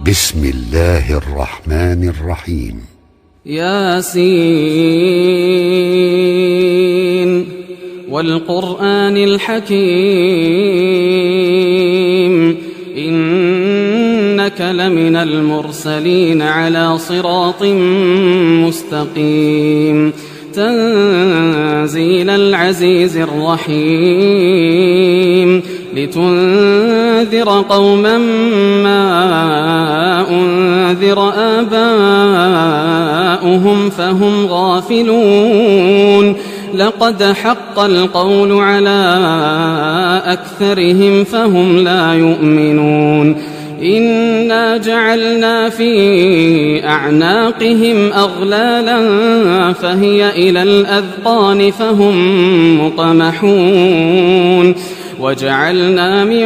بسم الله الرحمن الرحيم. ياسين والقرآن الحكيم إنك لمن المرسلين على صراط مستقيم تنزيل العزيز الرحيم لتنذر قوما ما أنذر آباؤهم فهم غافلون لقد حق القول على أكثرهم فهم لا يؤمنون إنا جعلنا في أعناقهم أغلالا فهي إلى الأذقان فهم مقمحون وجعلنا من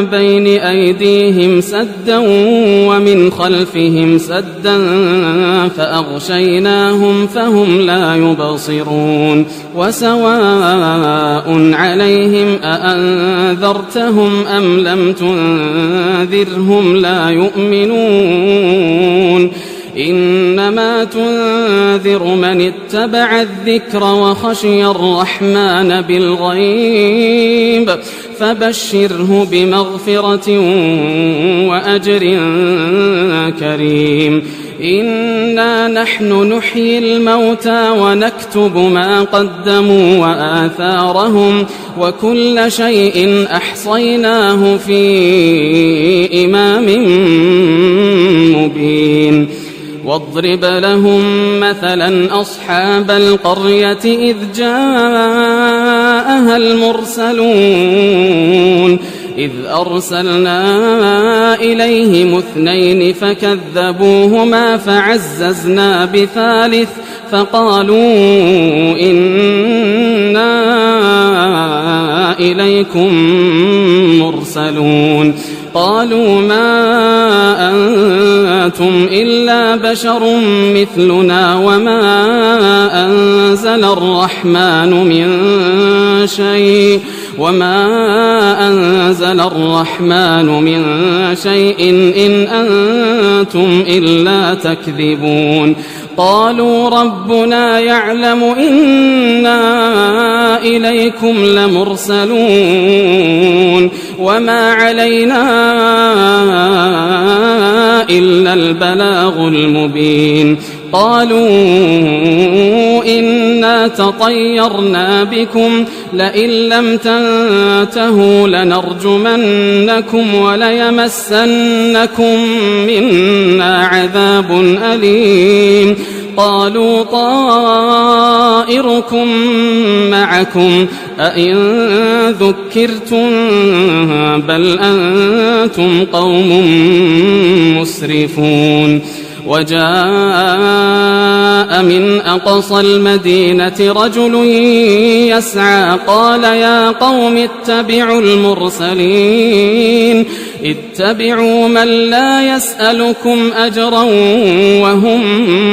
بين أيديهم سدا ومن خلفهم سدا فأغشيناهم فهم لا يبصرون وسواء عليهم أأنذرتهم أم لم تنذرهم لا يؤمنون إنما تنذر من اتبع الذكر وخشي الرحمن بالغيب فبشره بمغفرة وأجر كريم إنا نحن نحيي الموتى ونكتب ما قدموا وآثارهم وكل شيء أحصيناه في إمام مبين واضرب لهم مثلا أصحاب القرية إذ جاءها المرسلون إذ أرسلنا إليهم 2 فكذبوهما فعززنا بثالث فقالوا إنا إليكم مرسلون قالوا ما أنتم إلا بشر مثلنا وما أنزل الرحمن من شيء إن أنتم إلا تكذبون قالوا ربنا يعلم إنا إليكم لمرسلون وما علينا إلا البلاغ المبين قالوا إنا تطيرنا بكم لئن لم تنتهوا لنرجمنكم وليمسنكم منا عذاب أليم قالوا طائركم معكم أئن ذكرتم بل أنتم قوم مسرفون وجاء من أقصى المدينة رجل يسعى قال يا قوم اتبعوا المرسلين اتبعوا من لا يسألكم أجرا وهم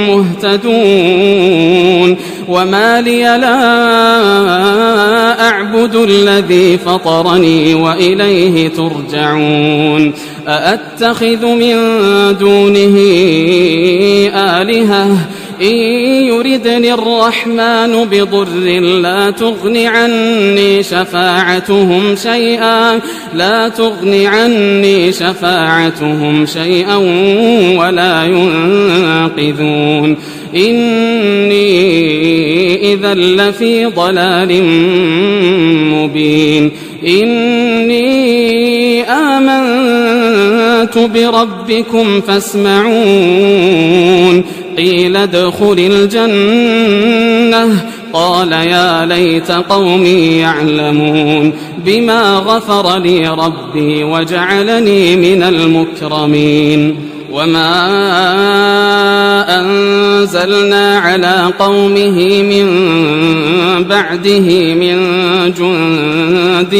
مهتدون وما لي لا أعبد الذي فطرني وإليه ترجعون أأتخذ من دونه آلهة إن يردني الرحمن بضر لا تغن عني شفاعتهم شيئا ولا ينقذون إني إذا لفي ضلال مبين إني آمنت بربكم فاسمعون قيل ادخل الجنة قال يا ليت قومي يعلمون بما غفر لي ربي وجعلني من المكرمين وما أنزلنا على قومه من بعده من جند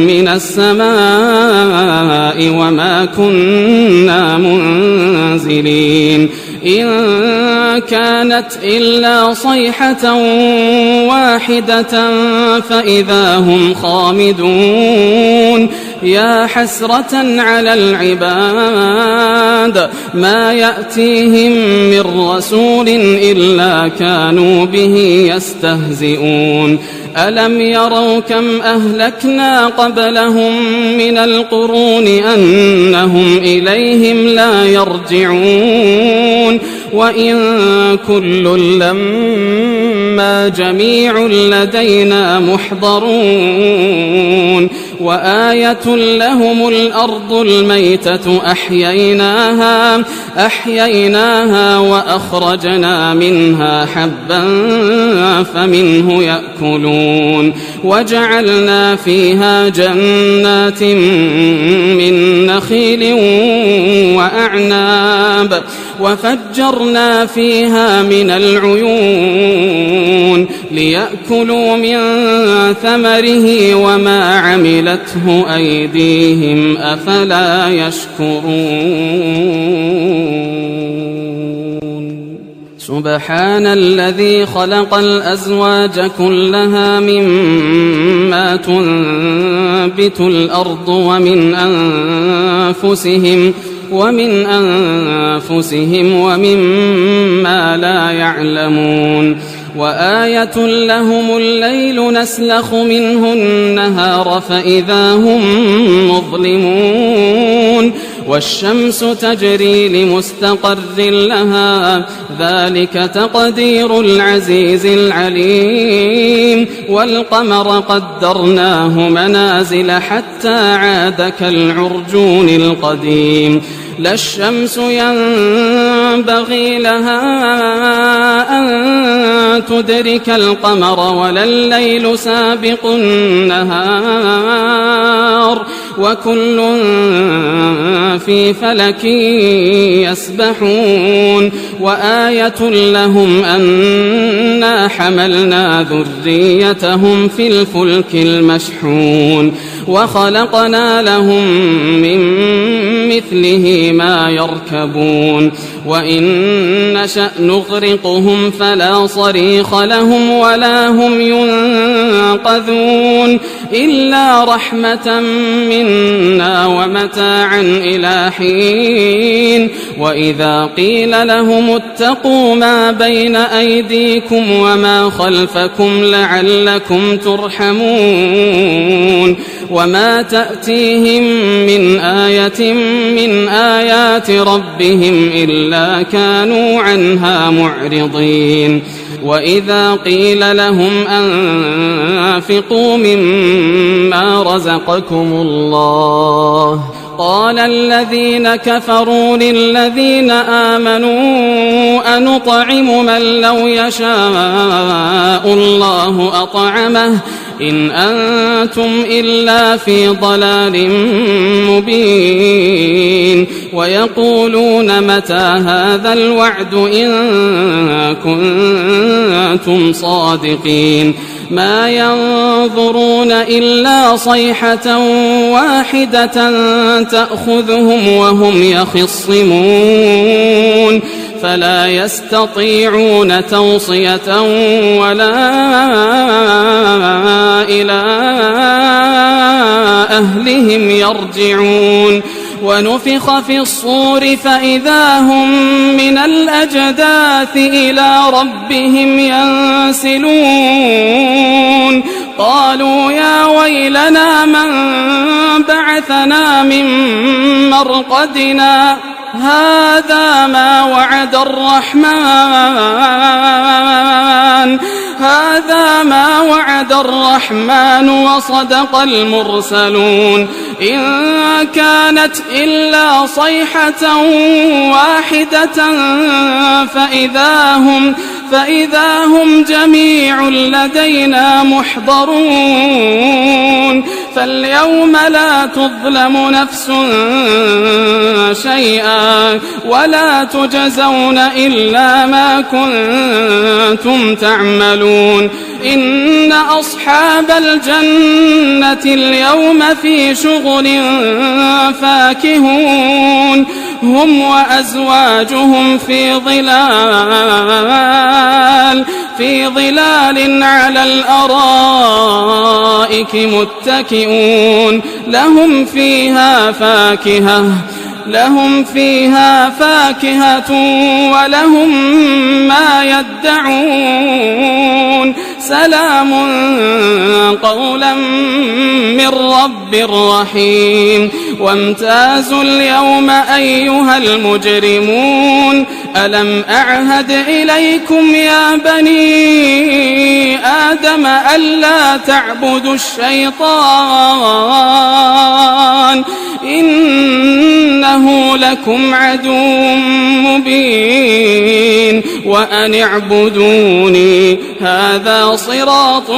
من السماء وما كنا منزلين إن كانت إلا صيحة واحدة فإذا هم خامدون يا حسرة على العباد ما يأتيهم من رسول إلا كانوا به يستهزئون ألم يروا كم أهلكنا قبلهم من القرون أنهم إليهم لا يرجعون وإن كل لما جميع لدينا محضرون وآية لهم الأرض الميتة أحييناها وأخرجنا منها حبا فمنه يأكلون وجعلنا فيها جنات من نخيل وأعناب وفجرنا فيها من العيون ليأكلوا من ثمره وما عملته أيديهم أفلا يشكرون سبحان الذي خلق الأزواج كلها مما تنبت الأرض ومن أنفسهم ومما لا يعلمون وآية لهم الليل نسلخ منه النهار فإذا هم مظلمون والشمس تجري لمستقر لها ذلك تقدير العزيز العليم والقمر قدرناه منازل حتى عاد كالعرجون القديم لا الشمس ينبغي لها أن تدرك القمر ولا الليل سابق النهار وكل في فلك يسبحون وآية لهم أنا حملنا ذريتهم في الفلك المشحون وخلقنا لهم من مثله ما يركبون وإن نشأ نغرقهم فلا صريخ لهم ولا هم ينقذون إلا رحمة منا ومتاعا إلى حين وإذا قيل لهم اتقوا ما بين أيديكم وما خلفكم لعلكم ترحمون وما تأتيهم من آية من آيات ربهم إلا كانوا عنها معرضين وإذا قيل لهم أنفقوا مما رزقكم الله قال الذين كفروا للذين آمنوا أنطعم من لو يشاء الله أطعمه إن أنتم إلا في ضلال مبين ويقولون متى هذا الوعد إن كنتم صادقين ما ينظرون إلا صيحة واحدة تأخذهم وهم يخصمون فلا يستطيعون توصية ولا إلى أهلهم يرجعون ونفخ في الصور فإذا هم من الأجداث إلى ربهم ينسلون قالوا يا ويلنا من بعثنا من مرقدنا هذا ما وعد الرحمن وصدق المرسلون إن كانت إلا صيحة واحدة فإذا هم جميع لدينا محضرون فاليوم لا تظلم نفس شيئا ولا تجزون إلا ما كنتم تعملون إن أصحاب الجنة اليوم في شغل فاكهون هم وأزواجهم في ظلال على الأرائك متكئون لهم فيها فاكهة ولهم ما يدعون سلام قولا من رب رحيم وامتازوا اليوم أيها المجرمون ألم أعهد إليكم يا بني آدم ألا تعبدوا الشيطان إنه لكم عدو مبين وأن اعبدوني هذا صراط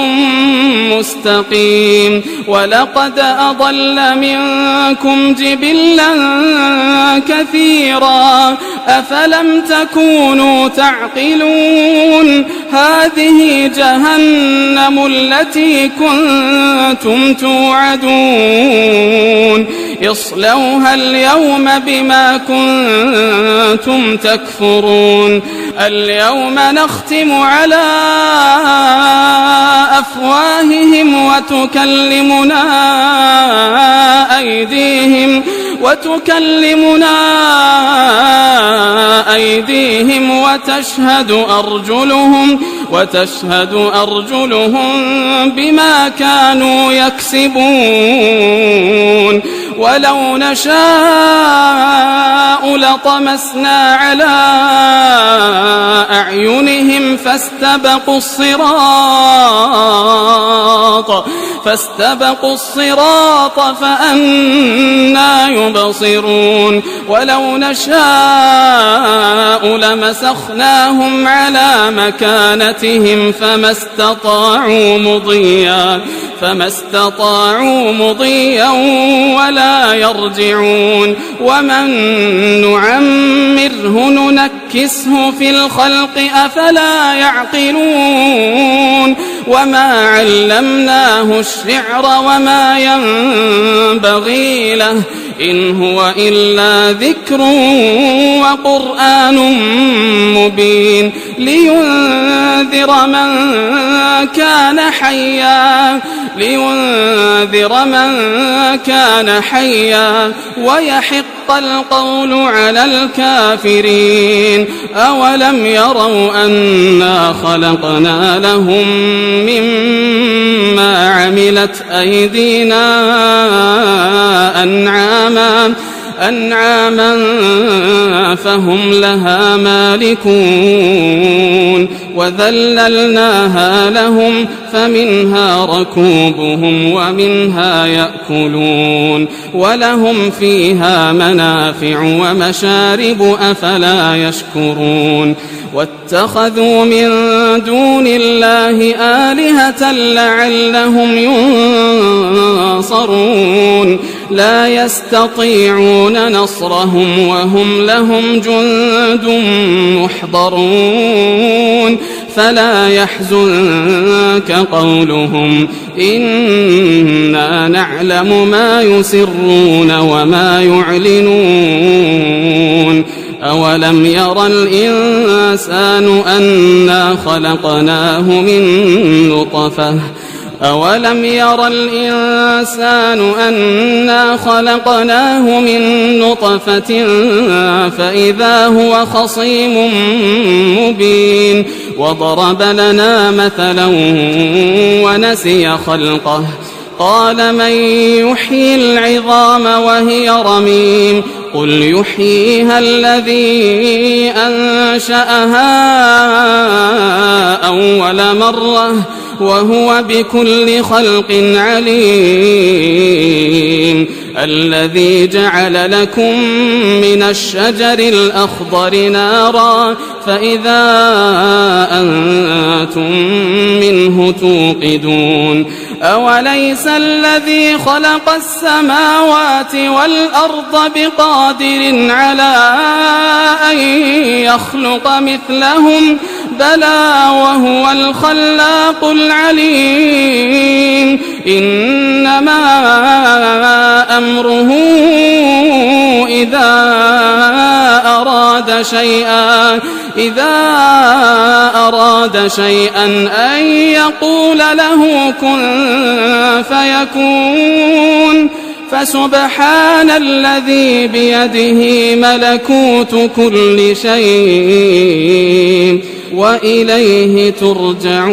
مستقيم ولقد أضل منكم جبلا كثيرا أفلم تكونوا تعقلون هذه جهنم التي كنتم توعدون اصلوها اليوم بما كنتم تكفرون اليوم نختم على أفواههم وتكلمنا أيديهم وتشهد أرجلهم بما كانوا يكسبون ولو نشاء لطمسنا على أعينهم فاستبقوا الصراط فأنى يبصرون ولو نشاء لمسخناهم على مكانتهم فما استطاعوا مضيا ولا يرجعون ومن نعمره ننكسه في الخلق أفلا يعقلون وما علمناه الشعر وما ينبغي له إن هو إلا ذكر وقرآن مبين لينذر من كان حيا ويحق القول على الكافرين أولم يروا أنا خلقنا لهم مما عملت أيدينا أنعاما فهم لها مالكون وذللناها لهم فمنها ركوبهم ومنها يأكلون ولهم فيها منافع ومشارب أفلا يشكرون واتخذوا من دون الله آلهة لعلهم ينصرون لا يستطيعون نصرهم وهم لهم جند محضرون فلا يحزنك قولهم إنا نعلم ما يسرون وما يعلنون أولم ير الإنسان أنا خلقناه من نطفة فإذا هو خصيم مبين وضرب لنا مثلا ونسي خلقه قال من يحيي العظام وهي رميم قل يحييها الذي أنشأها أول مرة وهو بكل خلق عليم الذي جعل لكم من الشجر الأخضر نارا فإذا أنتم منه توقدون أوليس الذي خلق السماوات والأرض بقادر على أن يخلق مثلهم بلى وهو الخلاق العليم إنما أمره إذا أراد شيئا أن يقول له كن فيكون فسبحان الذي بيده ملكوت كل شيء وإليه ترجعون.